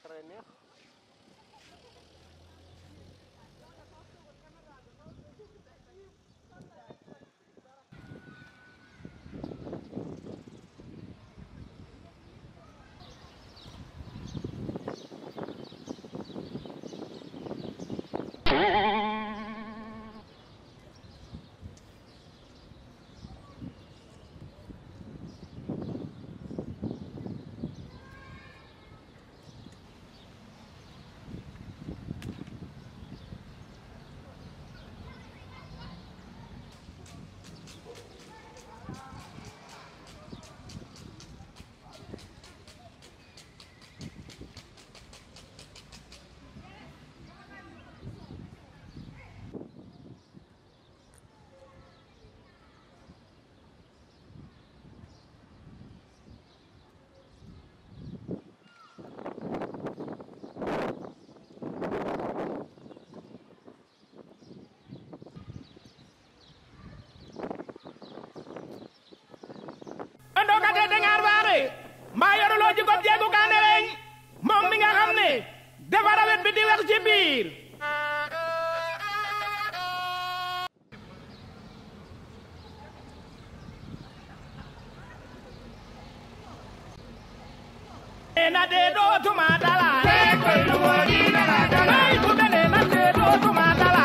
très neex. mbaa yoruloo ci ko jeegu kaane leñ moom mi nga xam ne dafa rawet bi di wax ci biir na de dootuma dala koy lu woni na dala bu bene na de dootuma dala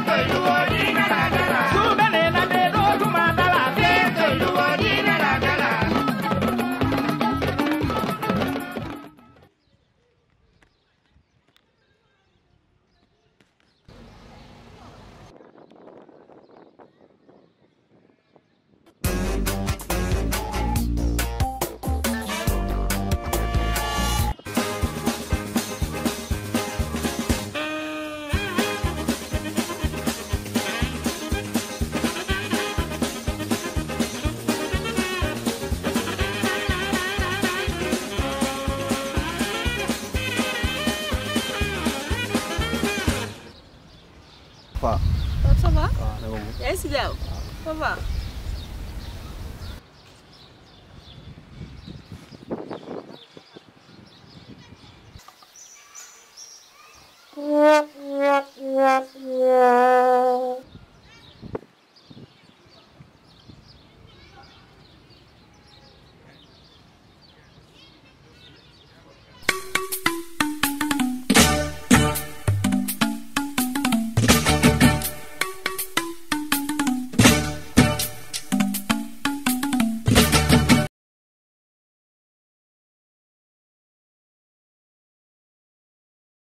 koy lu woni na dala bu bene na de dootuma dala koy lu woni na dala Waaw. Ça va? Waaw, Yaa ngi si jàmm? Ça va?